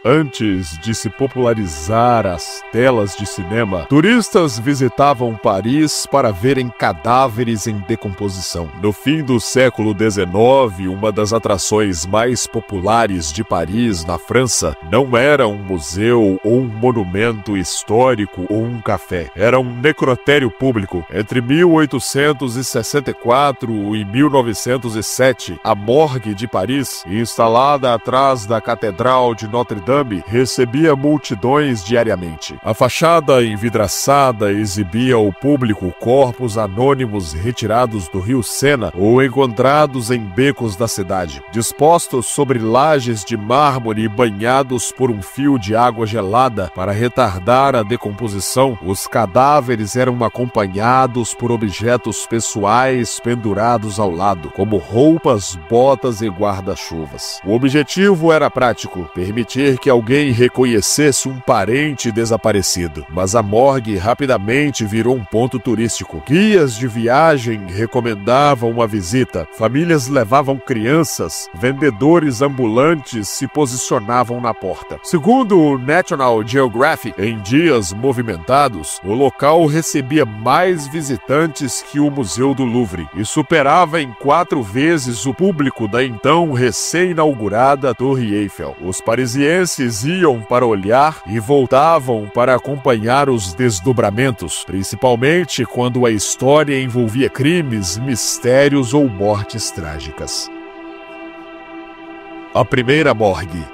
Antes de se popularizar as telas de cinema, turistas visitavam Paris para verem cadáveres em decomposição. No fim do século XIX, uma das atrações mais populares de Paris, na França, não era um museu ou um monumento histórico ou um café. Era um necrotério público. Entre 1864 e 1907, a Morgue de Paris, instalada atrás da Catedral de Notre-Dame, recebia multidões diariamente. A fachada envidraçada exibia ao público corpos anônimos retirados do rio Sena ou encontrados em becos da cidade, dispostos sobre lajes de mármore e banhados por um fio de água gelada para retardar a decomposição. Os cadáveres eram acompanhados por objetos pessoais pendurados ao lado, como roupas, botas e guarda-chuvas. O objetivo era prático: permitir que alguém reconhecesse um parente desaparecido. Mas a morgue rapidamente virou um ponto turístico. Guias de viagem recomendavam uma visita, famílias levavam crianças, vendedores ambulantes se posicionavam na porta. Segundo o National Geographic, em dias movimentados, o local recebia mais visitantes que o Museu do Louvre e superava em 4 vezes o público da então recém-inaugurada Torre Eiffel. Os parisienses iam para olhar e voltavam para acompanhar os desdobramentos, principalmente quando a história envolvia crimes, mistérios ou mortes trágicas. A primeira morgue.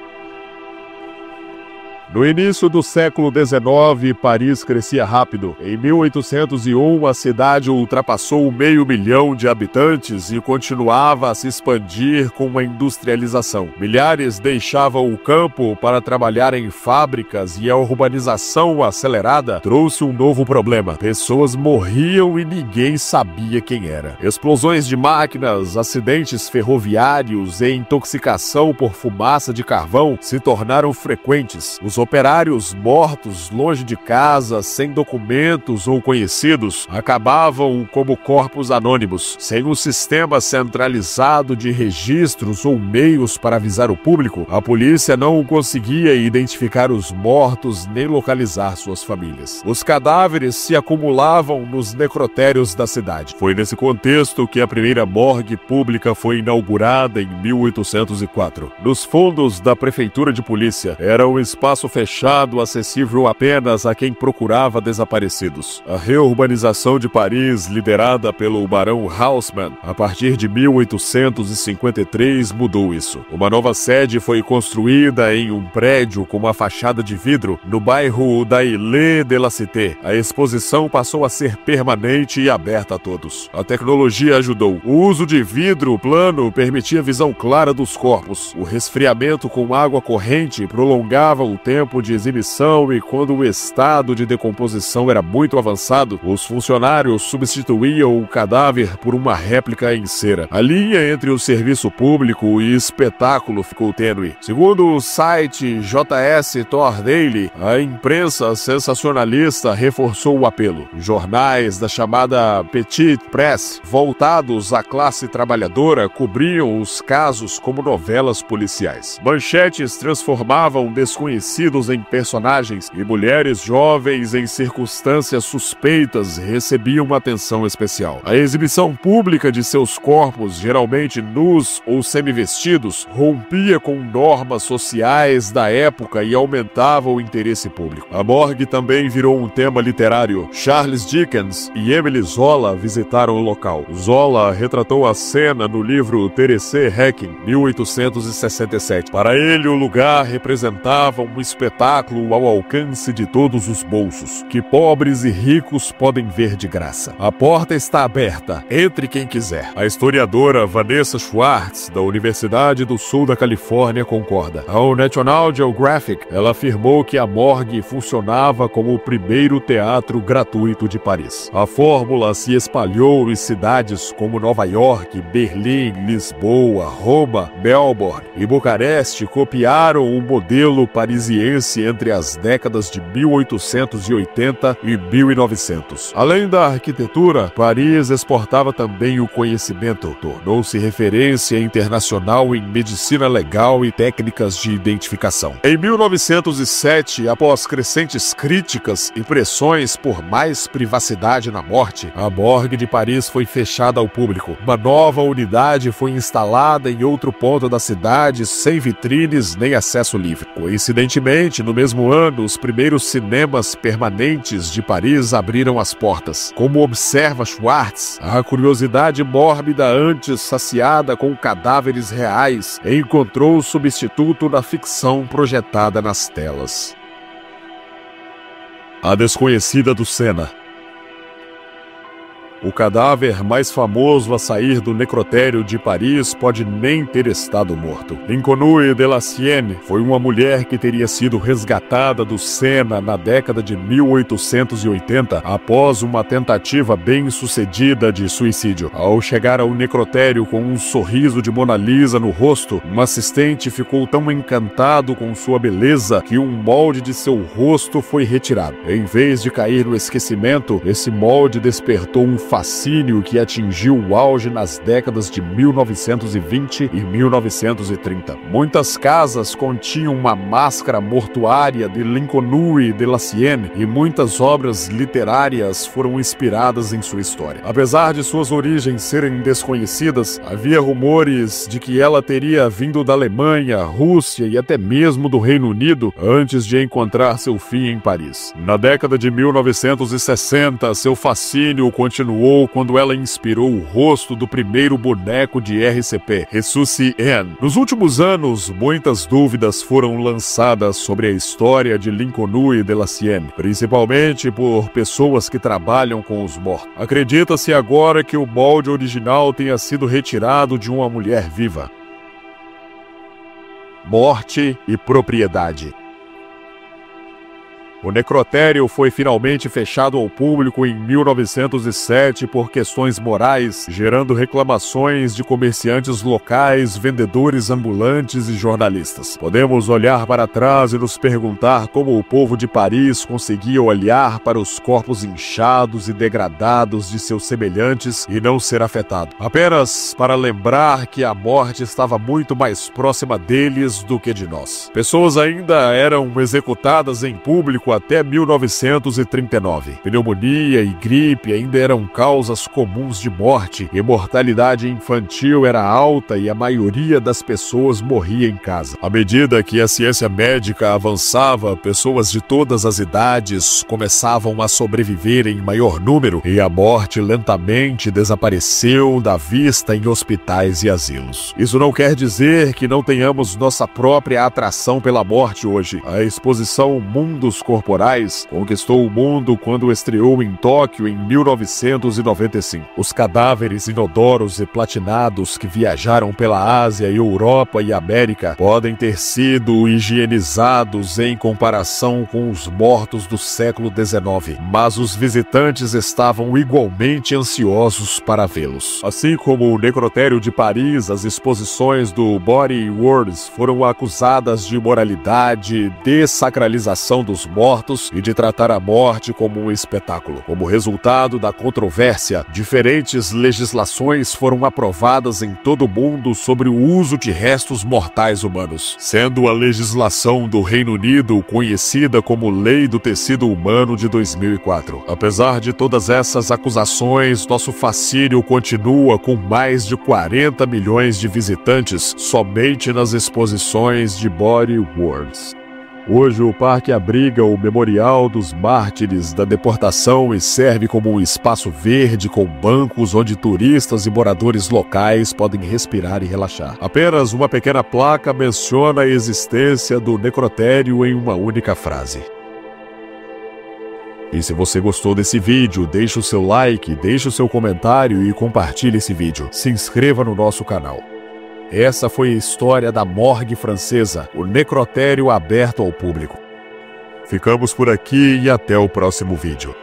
No início do século XIX, Paris crescia rápido. Em 1801, a cidade ultrapassou 500 mil de habitantes e continuava a se expandir com a industrialização. Milhares deixavam o campo para trabalhar em fábricas e a urbanização acelerada trouxe um novo problema. Pessoas morriam e ninguém sabia quem era. Explosões de máquinas, acidentes ferroviários e intoxicação por fumaça de carvão se tornaram frequentes. Os operários mortos longe de casa, sem documentos ou conhecidos, acabavam como corpos anônimos. Sem um sistema centralizado de registros ou meios para avisar o público, a polícia não conseguia identificar os mortos nem localizar suas famílias. Os cadáveres se acumulavam nos necrotérios da cidade. Foi nesse contexto que a primeira morgue pública foi inaugurada em 1804. Nos fundos da prefeitura de polícia, era um espaço fechado acessível apenas a quem procurava desaparecidos. A reurbanização de Paris, liderada pelo barão Haussmann, a partir de 1853 mudou isso. Uma nova sede foi construída em um prédio com uma fachada de vidro no bairro da Île de la Cité. A exposição passou a ser permanente e aberta a todos. A tecnologia ajudou. O uso de vidro plano permitia visão clara dos corpos. O resfriamento com água corrente prolongava o tempo de exibição e quando o estado de decomposição era muito avançado, os funcionários substituíam o cadáver por uma réplica em cera. A linha entre o serviço público e espetáculo ficou tênue. Segundo o site JS Tor Daily, a imprensa sensacionalista reforçou o apelo. Jornais da chamada Petite Presse, voltados à classe trabalhadora, cobriam os casos como novelas policiais. Manchetes transformavam desconhecidos em personagens e mulheres jovens em circunstâncias suspeitas recebiam uma atenção especial. A exibição pública de seus corpos, geralmente nus ou semivestidos, rompia com normas sociais da época e aumentava o interesse público. A morgue também virou um tema literário. Charles Dickens e Emile Zola visitaram o local. Zola retratou a cena no livro Terece Hacking, 1867. Para ele, o lugar representava um espetáculo ao alcance de todos os bolsos, que pobres e ricos podem ver de graça. A porta está aberta, entre quem quiser. A historiadora Vanessa Schwartz, da Universidade do Sul da Califórnia, concorda. Ao National Geographic, ela afirmou que a morgue funcionava como o primeiro teatro gratuito de Paris. A fórmula se espalhou em cidades como Nova York, Berlim, Lisboa, Roma, Melbourne e Bucareste copiaram o modelo parisiense parisiense entre as décadas de 1880 e 1900. Além da arquitetura, Paris exportava também o conhecimento. Tornou-se referência internacional em medicina legal e técnicas de identificação. Em 1907, após crescentes críticas e pressões por mais privacidade na morte, a morgue de Paris foi fechada ao público. Uma nova unidade foi instalada em outro ponto da cidade, sem vitrines nem acesso livre. Coincidentemente, no mesmo ano, os primeiros cinemas permanentes de Paris abriram as portas. Como observa Schwartz, a curiosidade mórbida antes saciada com cadáveres reais encontrou substituto na ficção projetada nas telas. A desconhecida do Sena. O cadáver mais famoso a sair do necrotério de Paris pode nem ter estado morto. Linconui de la Sienne foi uma mulher que teria sido resgatada do Sena na década de 1880 após uma tentativa bem-sucedida de suicídio. Ao chegar ao necrotério com um sorriso de Mona Lisa no rosto, um assistente ficou tão encantado com sua beleza que um molde de seu rosto foi retirado. Em vez de cair no esquecimento, esse molde despertou um fascínio que atingiu o auge nas décadas de 1920 e 1930. Muitas casas continham uma máscara mortuária de Linconui de la Sienne e muitas obras literárias foram inspiradas em sua história. Apesar de suas origens serem desconhecidas, havia rumores de que ela teria vindo da Alemanha, Rússia e até mesmo do Reino Unido antes de encontrar seu fim em Paris. Na década de 1960, seu fascínio continuou quando ela inspirou o rosto do primeiro boneco de RCP, Ressusci Anne. Nos últimos anos, muitas dúvidas foram lançadas sobre a história de Linconui de la Sienne, principalmente por pessoas que trabalham com os mortos. Acredita-se agora que o molde original tenha sido retirado de uma mulher viva. Morte e propriedade. O necrotério foi finalmente fechado ao público em 1907 por questões morais, gerando reclamações de comerciantes locais, vendedores ambulantes e jornalistas. Podemos olhar para trás e nos perguntar como o povo de Paris conseguia olhar para os corpos inchados e degradados de seus semelhantes e não ser afetado, apenas para lembrar que a morte estava muito mais próxima deles do que de nós. Pessoas ainda eram executadas em público até 1939. Pneumonia e gripe ainda eram causas comuns de morte, e mortalidade infantil era alta e a maioria das pessoas morria em casa. À medida que a ciência médica avançava, pessoas de todas as idades começavam a sobreviver em maior número e a morte lentamente desapareceu da vista em hospitais e asilos. Isso não quer dizer que não tenhamos nossa própria atração pela morte hoje. A exposição Mundos Corporais conquistou o mundo quando estreou em Tóquio em 1995. Os cadáveres inodoros e platinados que viajaram pela Ásia, Europa e América podem ter sido higienizados em comparação com os mortos do século XIX, mas os visitantes estavam igualmente ansiosos para vê-los. Assim como o necrotério de Paris, as exposições do Body Wars foram acusadas de imoralidade, desacralização dos mortos e de tratar a morte como um espetáculo. Como resultado da controvérsia, diferentes legislações foram aprovadas em todo o mundo sobre o uso de restos mortais humanos, sendo a legislação do Reino Unido conhecida como Lei do Tecido Humano de 2004. Apesar de todas essas acusações, nosso fascínio continua com mais de 40 milhões de visitantes somente nas exposições de Body Wars. Hoje o parque abriga o Memorial dos Mártires da Deportação e serve como um espaço verde com bancos onde turistas e moradores locais podem respirar e relaxar. Apenas uma pequena placa menciona a existência do necrotério em uma única frase. E se você gostou desse vídeo, deixe o seu like, deixe o seu comentário e compartilhe esse vídeo. Se inscreva no nosso canal. Essa foi a história da morgue francesa, o necrotério aberto ao público. Ficamos por aqui e até o próximo vídeo.